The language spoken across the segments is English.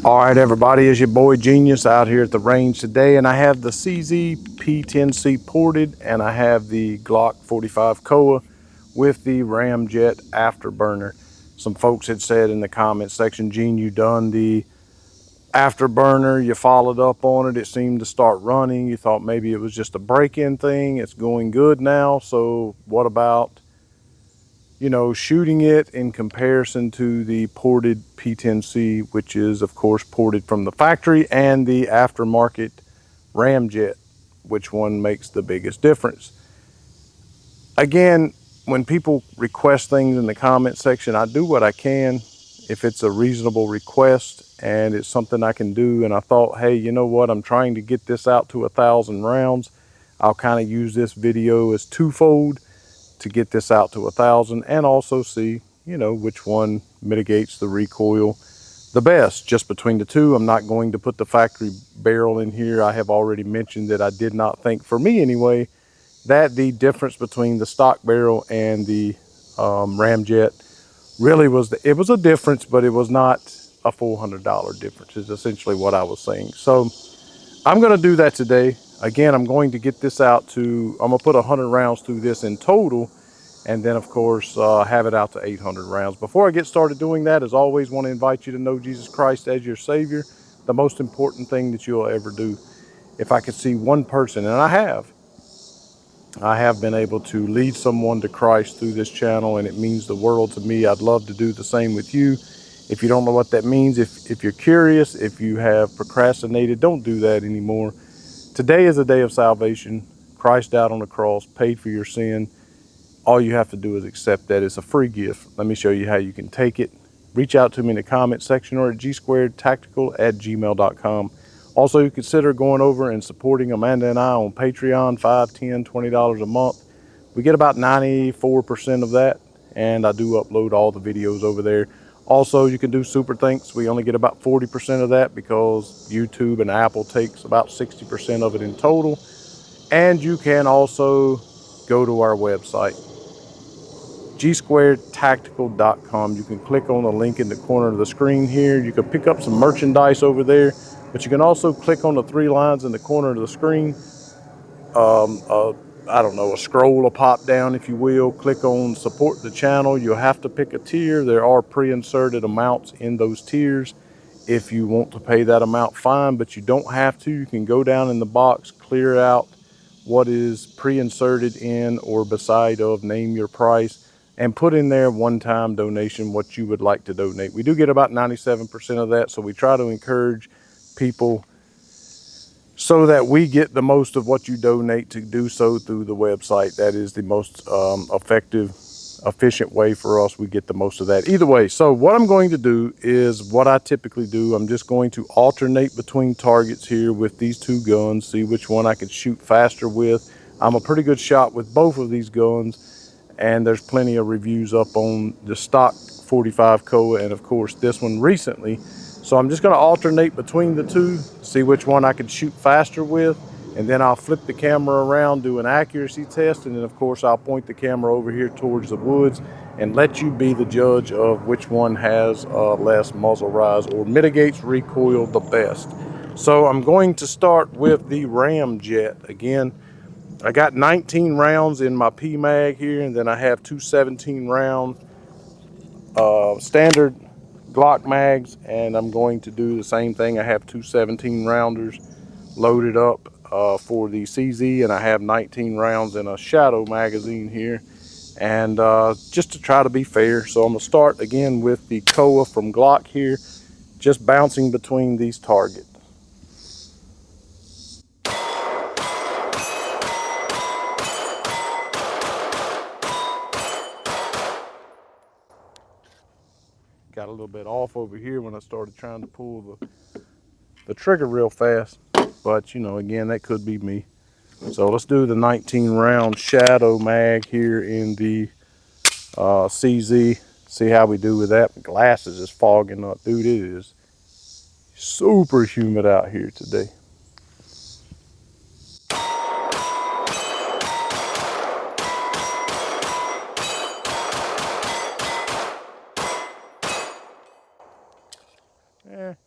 All right, everybody, it's your boy Genius out here at the range today, and I have the CZ P-10c ported, and I have the Glock 45 Koa with the Ramjet afterburner. Some folks had said in the comment section, Gene, you done the afterburner, you followed up on it, it seemed to start running, you thought maybe it was just a break-in thing, it's going good now, so what about, you know, shooting it in comparison to the ported P-10c, which is of course ported from the factory, and the aftermarket Ramjet, which one makes the biggest difference? Again, when people request things in the comment section, I do what I can if it's a reasonable request and it's something I can do. And I thought, hey, you know what, I'm trying to get this out to 1,000 rounds. I'll kind of use this video as twofold to get this out to 1,000 and also see, you know, which one mitigates the recoil the best. Just between the two, I'm not going to put the factory barrel in here. I have already mentioned that I did not think, for me anyway, that the difference between the stock barrel and the Ramjet really was, it was a difference, but it was not a $400 difference is essentially what I was saying. So I'm going to do that today. Again, I'm going to get this out to, I'm going to put 100 rounds through this in total, and then of course have it out to 800 rounds. Before I get started doing that, as always, want to invite you to know Jesus Christ as your Savior, the most important thing that you'll ever do. If I could see one person, and I have been able to lead someone to Christ through this channel, and it means the world to me. I'd love to do the same with you. If you don't know what that means, if you're curious, if you have procrastinated, don't do that anymore. Today is a day of salvation. Christ died on the cross, paid for your sin. All you have to do is accept that. It's a free gift. Let me show you how you can take it. Reach out to me in the comment section or at gsquaredtactical@gmail.com. Also, you consider going over and supporting Amanda and I on Patreon, $5, $10, $20 a month. We get about 94% of that, and I do upload all the videos over there. Also, you can do super thanks. We only get about 40% of that because YouTube and Apple takes about 60% of it in total. And you can also go to our website, gsquaredtactical.com. You can click on the link in the corner of the screen here. You can pick up some merchandise over there, but you can also click on the 3 lines in the corner of the screen. I don't know, a scroll will pop down, if you will. Click on support the channel. You'll have to pick a tier. There are pre-inserted amounts in those tiers. If you want to pay that amount, fine, but you don't have to. You can go down in the box, clear out what is pre-inserted in or beside of, name your price, and put in there one-time donation, what you would like to donate. We do get about 97% of that, so we try to encourage people so that we get the most of what you donate to do so through the website. That is the most effective, efficient way for us. We get the most of that either way. So what I'm going to do is what I typically do. I'm just going to alternate between targets here with these 2 guns, see which one I can shoot faster with. I'm a pretty good shot with both of these guns, and there's plenty of reviews up on the stock 45 Koa and of course this one recently. So I'm just going to alternate between the 2, see which one I can shoot faster with, and then I'll flip the camera around, do an accuracy test, and then of course I'll point the camera over here towards the woods and let you be the judge of which one has less muzzle rise or mitigates recoil the best. So I'm going to start with the Ramjet. Again, I got 19 rounds in my P-mag here, and then I have 2 17-round standard Glock mags, and I'm going to do the same thing. I have 2 17-rounders loaded up for the CZ, and I have 19 rounds in a shadow magazine here, and just to try to be fair. So I'm going to start again with the Koa from Glock here, just bouncing between these targets. Got a little bit off over here when I started trying to pull the trigger real fast, but you know, again, that could be me. So let's do the 19 round shadow mag here in the CZ. See how we do with that. My glasses is fogging up. Dude, it is super humid out here today.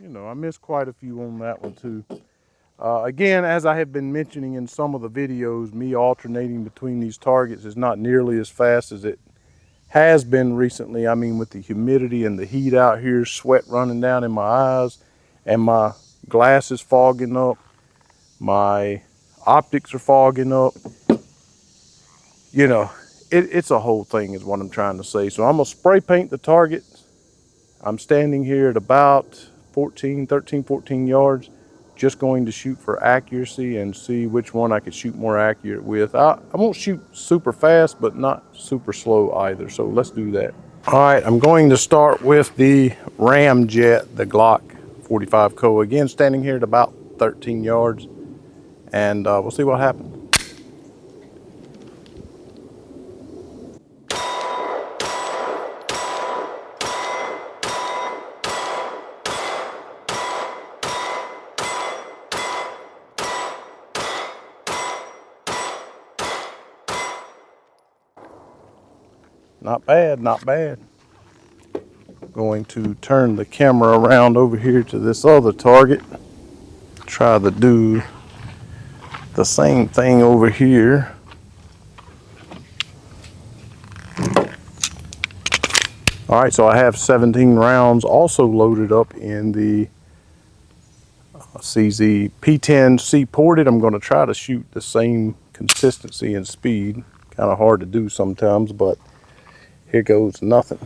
You know, I missed quite a few on that one too. Again, as I have been mentioning in some of the videos, me alternating between these targets is not nearly as fast as it has been recently. I mean, with the humidity and the heat out here, sweat running down in my eyes, and my glasses fogging up, my optics are fogging up. You know, it's a whole thing is what I'm trying to say. So I'm gonna spray paint the target. I'm standing here at about 13, 14 yards, just going to shoot for accuracy and see which one I could shoot more accurate with. I won't shoot super fast, but not super slow either. So let's do that. All right, I'm going to start with the Ramjet, the Glock 45 Co. Again, standing here at about 13 yards, and we'll see what happens. Not bad, not bad. Going to turn the camera around over here to this other target. Try to do the same thing over here. All right, so I have 17 rounds also loaded up in the CZ P-10c ported. I'm going to try to shoot the same consistency and speed. Kind of hard to do sometimes, but here goes nothing.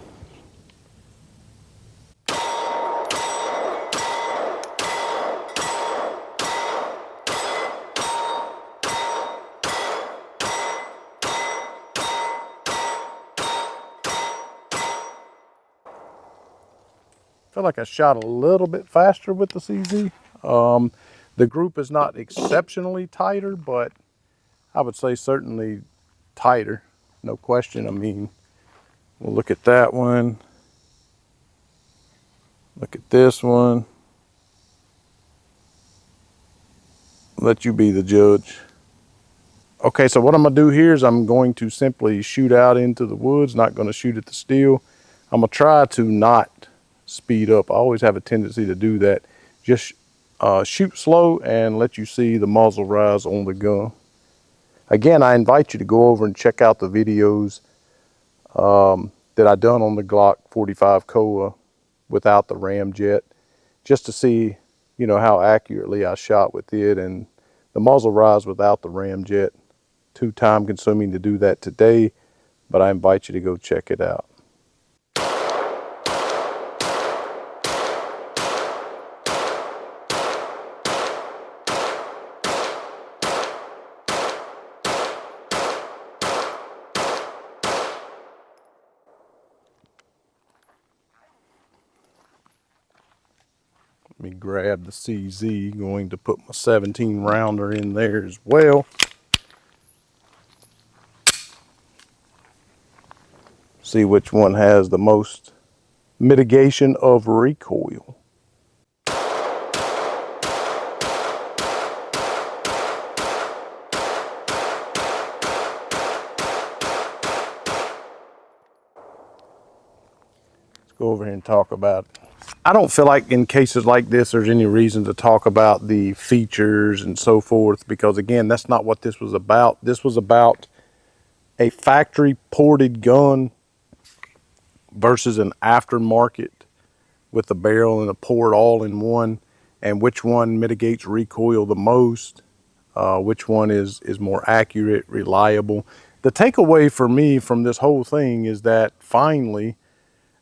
I feel like I shot a little bit faster with the CZ. The group is not exceptionally tighter, but I would say certainly tighter, no question. I mean, we'll look at that one. Look at this one. Let you be the judge. Okay, so what I'm gonna do here is I'm going to simply shoot out into the woods, not gonna shoot at the steel. I'm gonna try to not speed up. I always have a tendency to do that. Just shoot slow and let you see the muzzle rise on the gun. Again, I invite you to go over and check out the videos that I done on the Glock 45 Koa without the Ramjet, just to see, you know, how accurately I shot with it and the muzzle rise without the Ramjet. Too time consuming to do that today, but I invite you to go check it out. Let me grab the CZ, going to put my 17 rounder in there as well. See which one has the most mitigation of recoil. Let's go over here and talk about it. I don't feel like in cases like this there's any reason to talk about the features and so forth, because again, that's not what this was about. This was about a factory ported gun versus an aftermarket with a barrel and a port all in one, and which one mitigates recoil the most, which one is more accurate, reliable. The takeaway for me from this whole thing is that finally,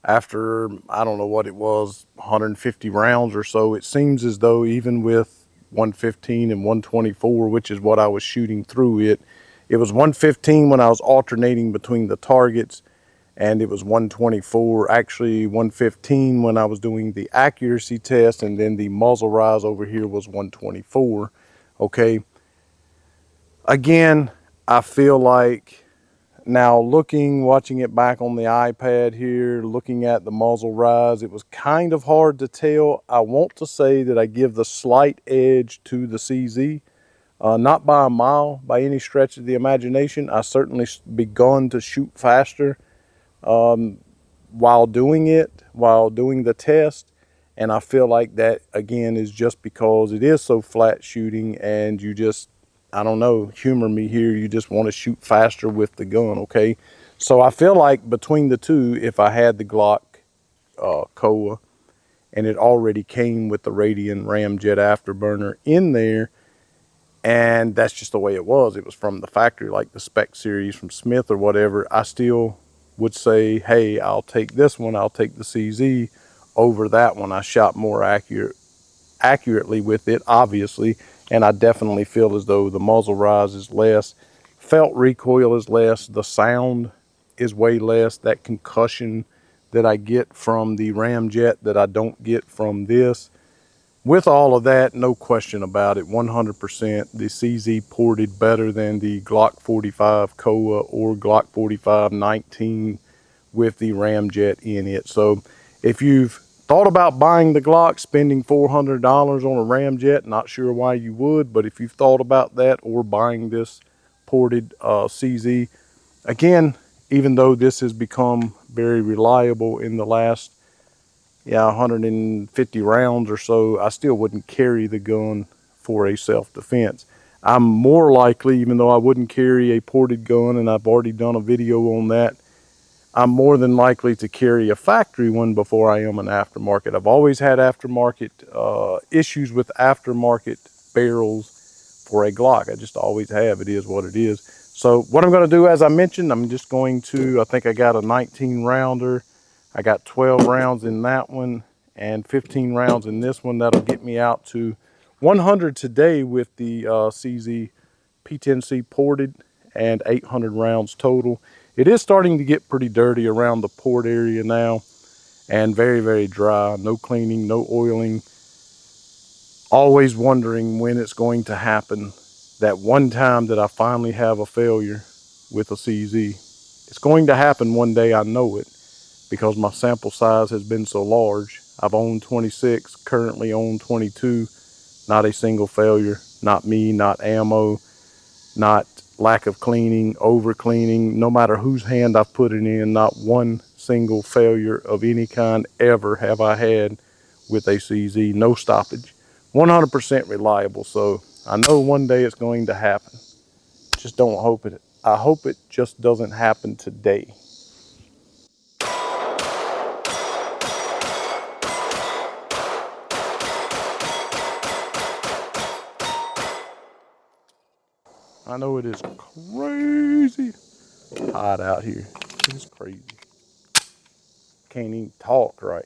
after, I don't know what it was, 150 rounds or so, it seems as though even with 115 and 124, which is what I was shooting through it, it was 115 when I was alternating between the targets, and it was 124, actually 115 when I was doing the accuracy test, and then the muzzle rise over here was 124, okay? Again, I feel like now watching it back on the iPad here, looking at the muzzle rise, it was kind of hard to tell. I want to say that I give the slight edge to the CZ, not by a mile, by any stretch of the imagination. I certainly begun to shoot faster while doing the test, And I feel like that, again, is just because it is so flat shooting, and you just, I don't know, humor me here, you just want to shoot faster with the gun, okay? So I feel like between the two, if I had the Glock Koa, and it already came with the Radian Ramjet Afterburner in there, and that's just the way it was from the factory, like the spec series from Smith or whatever, I still would say, hey, I'll take this one, I'll take the CZ over that one. I shot more accurately with it, obviously, and I definitely feel as though the muzzle rise is less, felt recoil is less, the sound is way less. That concussion that I get from the Ramjet that I don't get from this. With all of that, no question about it, 100%, the CZ ported better than the Glock 45 Koa or Glock 45 19 with the Ramjet in it. So if you've thought about buying the Glock, spending $400 on a Ramjet, not sure why you would, but if you've thought about that, or buying this ported CZ, again, even though this has become very reliable in the last 150 rounds or so, I still wouldn't carry the gun for a self-defense. I'm more likely, even though I wouldn't carry a ported gun, and I've already done a video on that, I'm more than likely to carry a factory one before I am an aftermarket. I've always had aftermarket issues with aftermarket barrels for a Glock. I just always have. It is what it is. So what I'm going to do, as I mentioned, I'm just going to, I think I got a 19 rounder. I got 12 rounds in that one and 15 rounds in this one. That'll get me out to 100 today with the CZ P-10c ported, and 800 rounds total. It is starting to get pretty dirty around the port area now, and very, very dry. No cleaning, no oiling. Always wondering when it's going to happen. That one time that I finally have a failure with a CZ. It's going to happen one day, I know it, because my sample size has been so large. I've owned 26, currently own 22. Not a single failure. Not me, not ammo, not lack of cleaning, over cleaning. No matter whose hand I've put it in, not one single failure of any kind ever have I had with a CZ. No stoppage. 100% reliable. So I know one day it's going to happen. Just don't hope it. I hope it just doesn't happen today. I know it is crazy hot out here. It is crazy. Can't even talk right.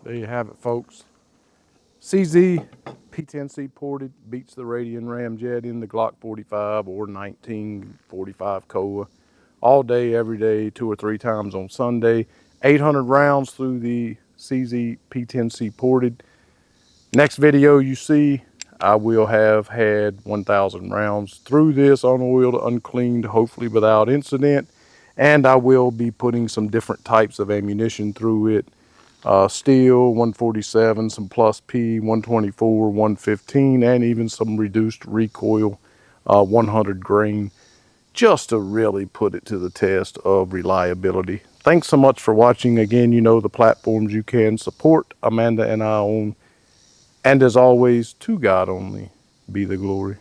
There you have it, folks. CZ P-10c ported beats the Radian Ramjet in the Glock 45 or 1945 Koa all day, every day, 2 or 3 times on Sunday. 800 rounds through the CZ P-10c ported. Next video you see, I will have had 1,000 rounds through this, unoiled, uncleaned, hopefully without incident. And I will be putting some different types of ammunition through it. Steel, 147, some plus P, 124, 115, and even some reduced recoil, 100 grain, just to really put it to the test of reliability. Thanks so much for watching. Again, you know the platforms you can support Amanda and I on. And as always, to God only be the glory.